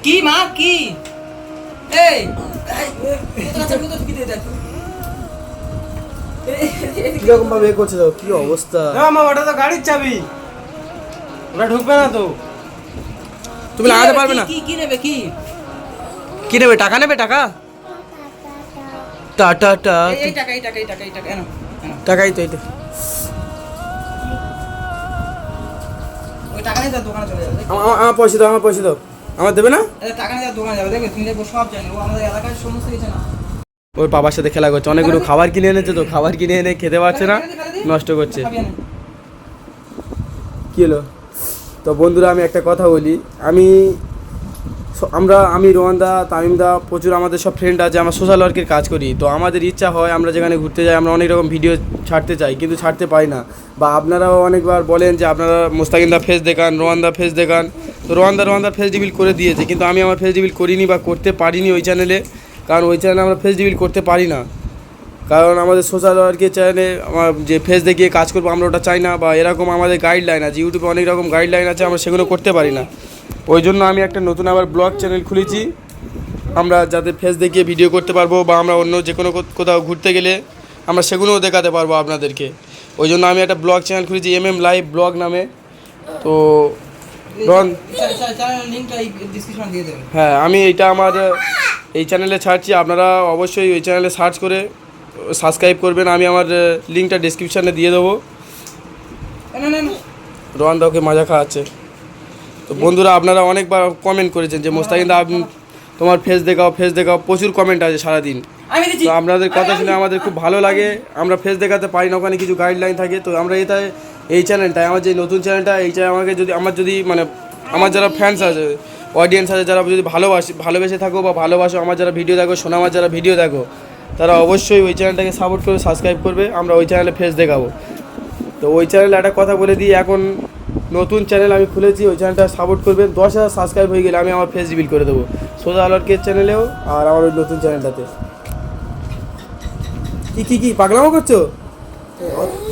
কি মা কি এই কিরকম ভাবে এ করছে তো, কি অবস্থা। মা ওটা তো গাড়ির চাবি, ওটা ঢুকবে না তো। তুমি লাগাতে পারবে না? কি নেবে কি কি নেবে? টাকা নেবে? টাকা টাটা টা এই টাকা এনো টাকাই তো, এই তো। ওই টাকা নিয়ে যা দোকানে চলে যাবে। আমার পয়সা দাও, আমার পয়সা দাও। আমার দেবে না? টাকা নিয়ে যা দোকানে যাবে, দেখবে তুমি দেখবো সব জানি, ও আমাদের এলাকার সমস্ত কিছু না। ওর বাবার সাথে খেলা করছে, অনেকগুলো খাবার কিনে এনেছে তো, খাবার কিনে এনে খেতে পারছে না, নষ্ট করছে। কি হলো? তো বন্ধুরা আমি একটা কথা বলি, আমি রোহানদা, তামিমদা, প্রচুর আমাদের সব ফ্রেন্ড আছে, আমরা সোশ্যাল ওয়ার্কের কাজ করি। তো আমাদের ইচ্ছা হয় আমরা যেখানে ঘুরতে যাই আমরা অনেক রকম ভিডিও ছাড়তে চাই, কিন্তু ছাড়তে পারি না। বা আপনারাও অনেকবার বলেন যে আপনারা মোস্তাকিন্দা ফেস দেখান, রোহানদা ফেস দেখান। তো রোহানদার ফেস রিভিল করে দিয়েছে, কিন্তু আমি আমার ফেস রিভিল করিনি বা করতে পারিনি ওই চ্যানেলে। কারণ ওই চ্যানেলে আমরা ফেস রিভিল করতে পারি না, কারণ আমাদের সোশ্যাল ওয়ার্কের চ্যানেলে আমার যে ফেস দেখিয়ে কাজ করবো আমরা ওটা চাই না। বা এরকম আমাদের গাইডলাইন আছে, ইউটিউবে অনেক রকম গাইডলাইন আছে, আমরা সেগুলো করতে পারি না। ওই জন্য আমি একটা নতুন আবার ব্লগ চ্যানেল খুলেছি, আমরা যাতে ফেস দেখিয়ে ভিডিও করতে পারবো, বা আমরা অন্য যে কোনো কোথাও ঘুরতে গেলে আমরা সেগুলোও দেখাতে পারবো আপনাদেরকে। ওই জন্য আমি একটা ব্লগ চ্যানেল খুলেছি MM লাইভ ব্লগ নামে। তো হ্যাঁ, আমি এইটা আমার এই চ্যানেলে ছাড়ছি, আপনারা অবশ্যই ওই চ্যানেলে সার্চ করে সাবস্ক্রাইব করবেন। আমি আমার লিঙ্কটা ডেসক্রিপশানে দিয়ে দেবো। রোহানদা ওকে মজা খাওয়াচ্ছে। তো বন্ধুরা আপনারা অনেকবার কমেন্ট করেছেন যে মোস্তাকিন্দা আপনি তোমার ফেস দেখাও, প্রচুর কমেন্ট আছে সারাদিন। তো আপনাদের কথা শুনে আমাদের খুব ভালো লাগে। আমরা ফেস দেখাতে পারি না, ওখানে কিছু গাইডলাইন থাকে। তো আমরা এই চ্যানেলটায়, আমার যে নতুন চ্যানেলটা, এইটা আমাকে যদি মানে আমার যারা ফ্যান্স আছে, অডিয়েন্স আছে, যারা যদি ভালোবেসে থাকো বা ভালোবাসো, আমার যারা ভিডিও দেখো, সোনামার যারা ভিডিও দেখো, তারা অবশ্যই ওই চ্যানেলটাকে সাপোর্ট করবে, সাবস্ক্রাইব করবে। আমরা ওই চ্যানেলে ফেস দেখাবো। তো ওই চ্যানেলে একটা কথা বলে দিই, এখন নতুন চ্যানেল আমি খুলেছি, ওই চ্যানেলটা সাপোর্ট করবেন। 10,000 সাবস্ক্রাইব হয়ে গেলে আমি আমার ফেস রিভিল করে দেবো, সোশ্যাল ওয়ার্কের চ্যানেলেও আর আমার ওই নতুন চ্যানেলটাতে। কি পাগলামো করছো?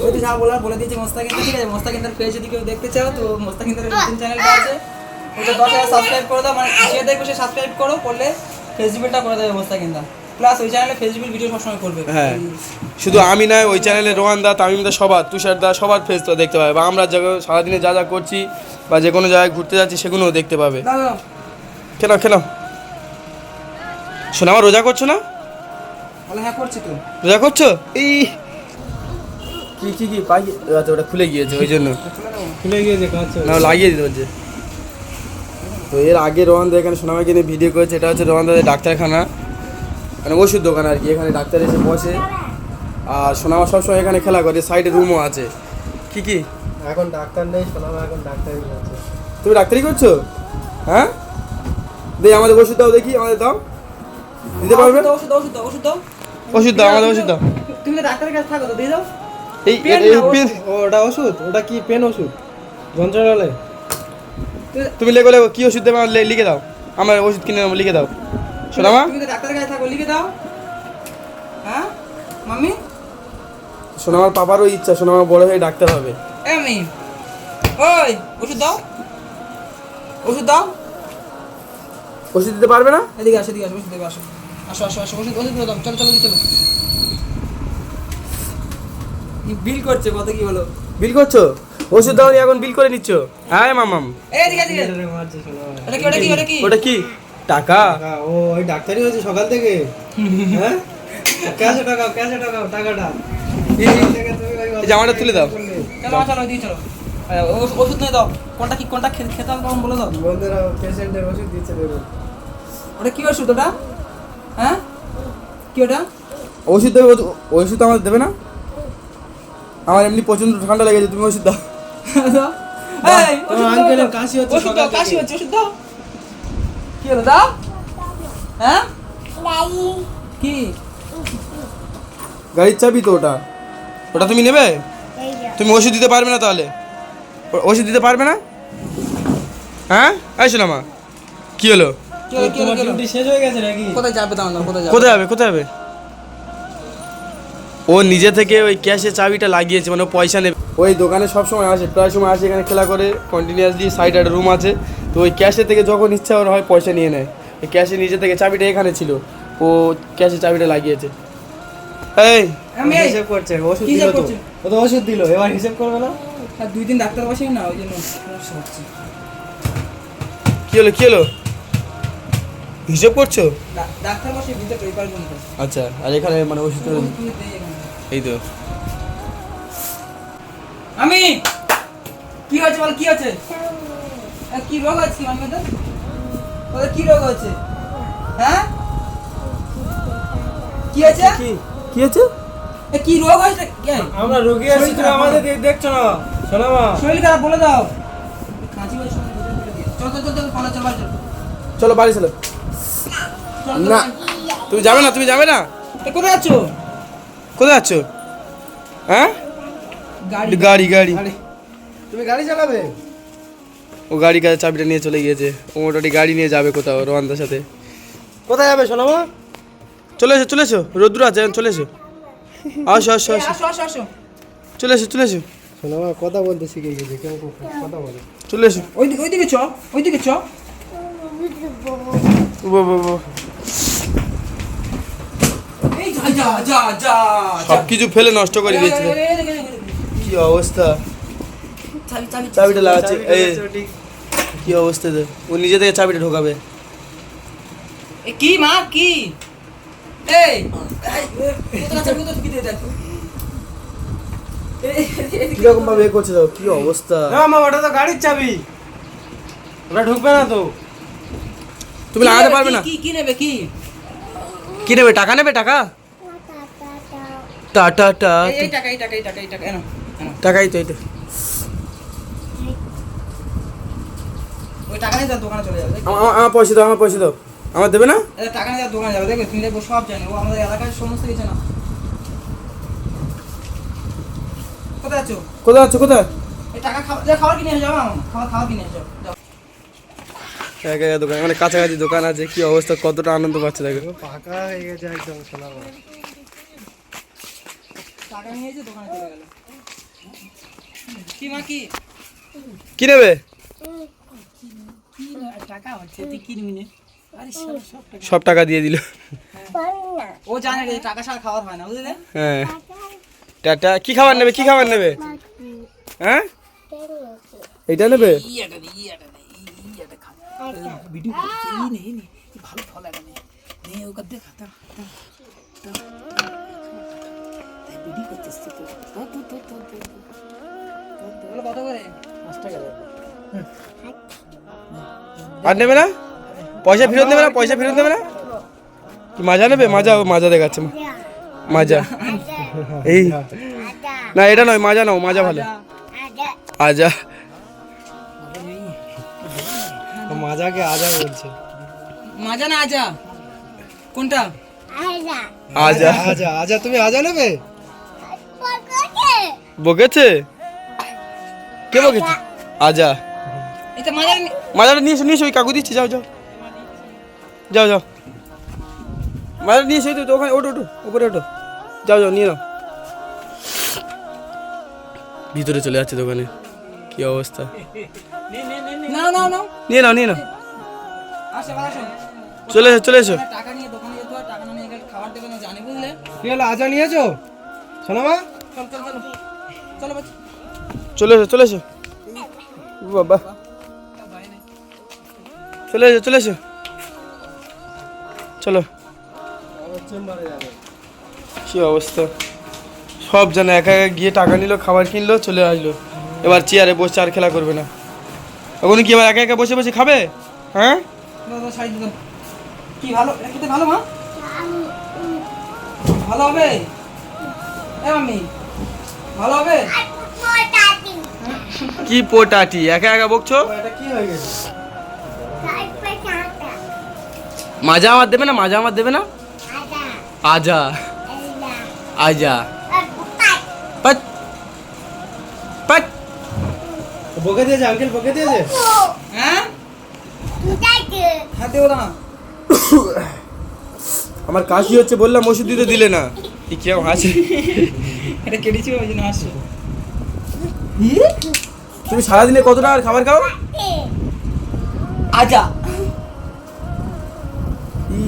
ওই তো যা বলার বলে দিয়েছি মোস্তাকিন্দা, ঠিক আছে? মোস্তাকিন্দার পেজ যদি কেউ দেখতে চাও, তো মোস্তাকিন্দার নতুন চ্যানেলটা আছে, ওটা 10,000 সাবস্ক্রাইব করে দাও। মানে যে দেখবে সে সাবস্ক্রাইব করলে ফেসবুকটা করে দেবে মোস্তাকিন্দা। প্লাস ওই চ্যানেলে ফেসবুক ভিডিও সবসময় করবে। হ্যাঁ, শুধু আমি নয়, ওই চ্যানেলে রোহানদা, তামিমদা, সবার, তুষারদা, সবার ফেস তো দেখতে পাবে। বা আমরা সারাদিনে যা করছি বা যে কোনো জায়গায় ঘুরতে যাচ্ছি সেগুলোও দেখতে পাবে। কেন শোনা, আমার রোজা করছো না? হ্যাঁ করছি তো। রোজা করছো? এই কি পাই? আচ্ছা, ওটা খুলে গিয়েছে, ওই জন্য খুলে গিয়েছে কাজ না, লাগিয়ে দিতে হচ্ছে। তো এর আগে রোহানদা এখানে সোনামাকে নিয়ে ভিডিও করেছে। এটা হচ্ছে রোহানদাদের ডাক্তারখানা, মানে ওষুধ দোকান আর কি। এখানে ডাক্তার এসে বসে, আর সোনামা সবসময় এখানে খেলা করে। সাইডে রুমও আছে। কি এখন ডাক্তার নেই, সোনামা এখন ডাক্তারই আছে। তুমি ডাক্তারি করছো? হ্যাঁ, আমাদের ওষুধ দাও, দেখি আমাদের দাও, দিতে পারবে? ওষুধ দাও আমাদের ওষুধ দাও। তুমি ডাক্তারের কাছে থাকো তো, দিয়ে দাও। এই ওটা ওষুধ, ওটা কি পেন ওষুধ যন্ত্রণালয়? তুমি লেখো কি ওষুধ দেবে আমার লিখে দাও, আমার ওষুধ কিনে লিখে দাও। সোনামা, তুমি তো ডাক্তারের কাছে থাকো, লিখে দাও। হ্যাঁ মাম্মি, সোনামার পাপারও ইচ্ছা সোনামা বড় হয়ে ডাক্তার হবে। আমি ওই ওষুধ দাও। ওষুধ দিতে পারবে না? এদিকে আসো, ওষুধ দেবে, আসো ওষুধ দাও। চলো। বিল করছে, কত কি হলো? বিল করছো? ওষুধ দাও নি, এখন বিল করে নিচ্ছ? হ্যাঁ মামাম, এদিকে ওটা কি টাকা? ও ওই ডাক্তারই হয়েছে সকাল থেকে। হ্যাঁ, ক্যাশে টাকাও টাকাটা। এই জামাটা তুলে দাও। চলো দিয়ে চলো। ওষুধ নিয়ে দাও। কোনটা খেতে হবে তখন বলে দাও। বন্ধুরা পেশেন্টের ওষুধ দিচ্ছে দেখুন। ওটা কি ওষুধ ওটা? হ্যাঁ কি ওটা? ওষুধ দেবে? ওষুধ আমাদের দেবে না? আমার এমনি প্রচন্ড ঠান্ডা লেগেছে, তুমি ওষুধ দাও। আঙ্কেলের কাশি হচ্ছে, ওষুধ দাও। কি হলো দাও? হ্যাঁ কি গাড়ির চাবি তো ওটা তুমি নেবে? তুমি ওষুধ দিতে পারবে না তাহলে? ওষুধ দিতে পারবে না? হ্যাঁ, এই সোনামা, কি হলো? শেষ হয়ে গেছে নাকি? কোথায় যাবে? কোথায় যাবে? ও নিজে থেকে ওই ক্যাশে চাবিটা লাগিয়েছে, মানে পয়সা নেবে। ওই দোকানে সবসময় আসে, প্রায় সময় আসে, এখানে খেলা করে কন্টিনিউয়াসলি। সাইডে একটা রুম আছে, তো তো ওই ক্যাশে থেকে যখন ইচ্ছা ওর হয় পয়সা নিয়ে নেয়। এই ক্যাশে নিজে থেকে চাবিটা এখানে ছিল, ও ক্যাশে চাবিটা লাগিয়েছে। এই আমি এই হিসেব করছে, ওষুধ কি দিল হিসেব তো, করছে? ও তো ওষুধ দিল, এবার হিসেব করবে না। আর 2 দিন ডাক্তার বসেই না, ওই জন্য সমস্যা হচ্ছে। কি হলো কি হলো, হিসেব করছো? ডাক্তার বসে ভিতরে পেপার গুনতে। আচ্ছা, আর এখানে মানে ওষুধ তুমি দেই এখানে। এই তো। আমি কি হয়েছে বল, কি হয়েছে? কি রোগ আছে আমি তো? ওদের কি রোগ হয়েছে? হ্যাঁ কি হয়েছে? কি কি হয়েছে? কি রোগ হয়েছে? আমরা রোগী আছি, তুমি আমাদের দেখছো না? শোনো মা, শরীর খারাপ বলে দাও। কাঁচি বলে শরীর চল চল চল চল চল চল চল চলো বাড়ি চলো। না তুমি যাবে না, তুমি যাবে না? কোথায় যাচ্ছ? কোথায় যাচ্ছ? হ্যাঁ গাড়ি গাড়ি গাড়ি আরে তুমি গাড়ি চালাবে? ও গাড়ি কাছে চাবিটা নিয়ে চলে গিয়েছে। ও মোটামুটি গাড়ি নিয়ে যাবে কোথাও রোহানদার সাথে। কোথায় যাবে শোনো মা? চলে এসো চলে এসো, রোদ্দুর আছে চলে এসো। আসো আসো আসো আসো আসো আসো। চলে এসো চলে এসো শোনো মা, কথা বলতে শিখে গেছে, কেমন কথা বলে। চলে এসো। ওইদিকে চ, ওইদিকে চ। এই যা যা যা যা সব কিছু ফেলে নষ্ট করে দিয়েছে। কি অবস্থা, চাবিটা লাগাচ্ছে। এই কি অবস্থা তো, ও নিজে থেকে চাবিটা ঢোকাবে। কি মা কি? এই কোথায় চাবি তো কি দিয়ে দেখ। কিরকম ভাবে এ করছে দেখো, কি অবস্থা। না মা, ওটা তো গাড়ির চাবি, ওটা ঢুকবে না তো। তুমি লাগাতে পারবে না? কি কি নেবে কি? কি নেবে, টাকা নেবে? টাকা টাটা টা এই টাকা এই টাকা এই টাকা এই টাকা এনো এনো। টাকাই তো এইটা। ওই টাকা নিয়ে যা দোকানে চলে যাবে। আমার পয়সা দাও, আমার পয়সা দাও। আমার দেবে না? এই টাকা নিয়ে যা দোকানে যাবে, দেখবে তুমি দেখবো সব জানে, ও আমাদের এলাকার সমস্ত কিছু না। কোথায় আছো? কোথায় আছো কোথায়? এই টাকা খাবার কিনে এসে যাও, খাবার কিনে এসে যাও। একা একা দোকান, মানে কাছাকাছি দোকান আছে। কি অবস্থা, কতটা আনন্দ পাচ্ছে দেখো। পাকা হয়ে গেছে একদম শোনা মা। টাকা নিয়ে এসে দোকানে চলে গেল। কি মা কি? কি নেবে? টাকা হচ্ছে তুই কি নিবি? আরে সব টাকা। সব টাকা দিয়ে দিল। ও জানে যে টাকা ছাড়া খাবার হয় না, বুঝলে? হ্যাঁ টাটা। কি খাবার নেবে, কি খাবার নেবে? হ্যাঁ এইটা নেবে? ইয়েটা দে খা। ভিডিও করছে, এই নে ভালো ফল এটা নে ওকে দে খা। ভিডিও করছিস তুই তো। কত করে? 5 টাকা দাও। আর নেবে না? পয়সা ফেরত নেবে না? পয়সা ফেরত নেবে না? কি মাজা নেবে? মাজা, ও মাজা দেখাচ্ছে। মাজা এই না, এটা নয়, মাজা নাও, মাজা ভালো। আজা মাজাকে আজা বলছে। মাজা না আজা? কোনটা? আজা আজা আজা, তুমি আজা নেবে? বকেছে? কে বকেছে? আজা এটা মাজা মাজাটা নিয়ে এসো, নিয়ে এসো, ওই কাকু দিচ্ছি। যাও যাও যাও যাও, মাজাটা নিয়ে এসো। তো ওখানে ওঠো ওঠো, উপরে ওঠো, যাও যাও নিয়ে নাও। ভিতরে চলে যাচ্ছে দোকানে। কি অবস্থা, না না না নিয়ে নাও নিয়ে নাও। আসো আসো। চলে এসো চলে এসো। টাকা নিয়ে দোকানে যেতে হয়, টাকা না নিয়ে গেলে খাবার দেবে না, জানি বুঝলে? কি হলো, আজা নিয়েছো? শোনো মা, চল চল চলো চলো বাচ্চা। চলে এসো চলে এসো। বাবা চলে এসো চলে এসো, চলো। কি অবস্থা, সব জানে। একা একা গিয়ে টাকা নিল, খাবার কিনলো, চলে আসলো। এবার চেয়ারে বসে আর খেলা করবে না। এখন কি এবার একা একা বসে বসে খাবে? হ্যাঁ দাদা সাইড দাও। কি ভালো, এটা খেতে ভালো মা? ভালো হবে? এ মাম্মি ভালো হবে? কি পোটাটি, একা একা বকছো? এটা কি হয়ে গেছে? মাজা আমার দেবে না? মাজা আমার দেবে না? আজা আজা পাট পাট। বকে দিয়েছে আঙ্কেল, বকে দিয়েছে। হ্যাঁ হ্যাঁ দেবো না। আমার কাশি হচ্ছে, বললাম ওষুধ দিতে দিলে না। কি কেউ হাসে? এটা কেটেছি ওই জন্য আসছে। তুমি সারাদিনে কত টাকার খাবার খাও? আজা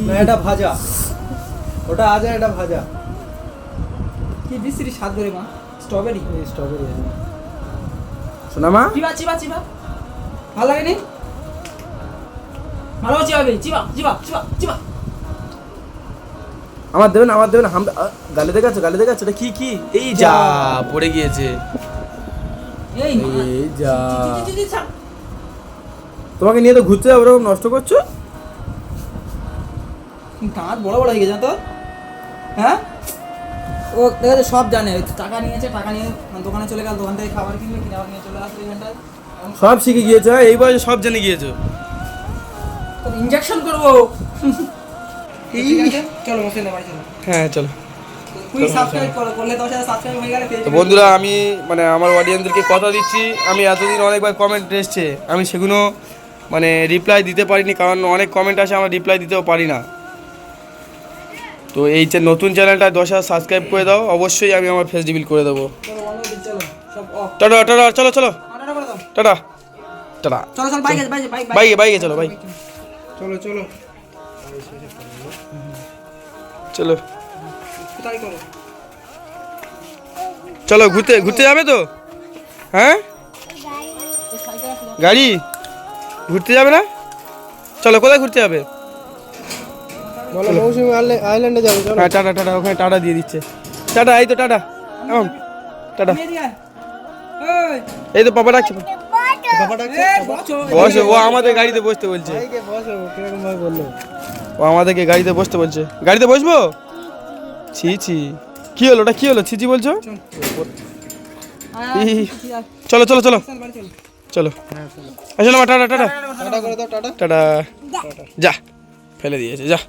না এটা ভাজা, ওটা আজা, এটা ভাজা। কি বিশ্রী স্বাদ করে মা, স্ট্রবেরি। এই স্ট্রবেরি আছে। শোনা মা, চিবা চিবা চিবা, ভালো লাগেনি? ভালো চিবাবে, চিবা চিবা চিবা চিবা। আমার দেবেন আমরা গালে দেখাচ্ছ, গালে দেখাচ্ছ, এটা কি কি? এই যা পড়ে গিয়েছে, এই মা, এই যা। জি, জি, জি, ছাড়। তোমাকে নিয়ে তো ঘুরতে যাবো, ওরকম নষ্ট করছো। দাঁত বড় বড় হয়ে গেছে না তোর? হ্যাঁ, ও দেখা যাচ্ছে সব জানে। ওই টাকা নিয়েছে, টাকা নিয়ে দোকানে চলে গেল, দোকান থেকে খাবার কিনবে, কিনে আবার নিয়ে চলে আসবে এখানটায়। সব শিখে গিয়েছো, হ্যাঁ? এই বয়সে সব জেনে গিয়েছো। তোর ইনজেকশন করবো। ঠিক আছে, চলো মশলা বাড়ি চলো। হ্যাঁ চলো। তুই সাবস্ক্রাইব করো, করলে 10,000 সাবস্ক্রাইব হয়ে গেলে পেয়ে তো যাবি। বন্ধুরা, আমি মানে আমার অডিয়েন্সদেরকে কথা দিচ্ছি, আমি এতদিন অনেকবার কমেন্ট এসছে, আমি সেগুলো মানে রিপ্লাই দিতে পারিনি, কারণ অনেক কমেন্ট আসে, আমরা রিপ্লাই দিতেও পারি না। তো এই যে নতুন চ্যানেলটা 10,000 সাবস্ক্রাইব করে দাও, অবশ্যই আমি আমার ফেস রিভিল করে দেবো। চলো বন্ধ করে চলো, সব অফ। টাটা টাটা, চলো চলো, অর্ডার করে দাও। টাটা টাটা, চলো চলো, বাইকে বাইকে বাইক বাইকে বাইকে চলো, বাইক চলো চলো। চলো কোথায় করো? চলো, ঘুরতে ঘুরতে যাবে তো? হ্যাঁ, এই সাইকেল আসলো। গাড়ি ঘুরতে যাবে না? চলো, কোথায় ঘুরতে যাবে? বলো মৌসুমী আইল্যান্ডে যাবে, চলো। হ্যাঁ টাটা টাটা, ওখানে টাটা দিয়ে দিচ্ছে। টাটা, এই তো টাটা, এখন টাটা। মেয়ে দিয়ে আয়। এই, এই তো পাপা ডাকছে, বাবা ডাকছে। এই, বসো। বসে, ও আমাদের গাড়িতে বসতে বলছে, ভাইকে বসো, কিরকম ভাবে বললো? ও আমাদেরকে গাড়িতে বসতে বলছে। গাড়িতে বসবো? ছি ছি, কি হলো ওটা, কি হলো ছি ছি বলছো? আয়, আয়, ই। আয়, চলো চলো চলো চল বাড়ি চলো। চলো, আসলে মা, টাটা টাটা টাটা করে দাও, টাটা। টাটা। যা, ফেলে দিয়েছে, যা।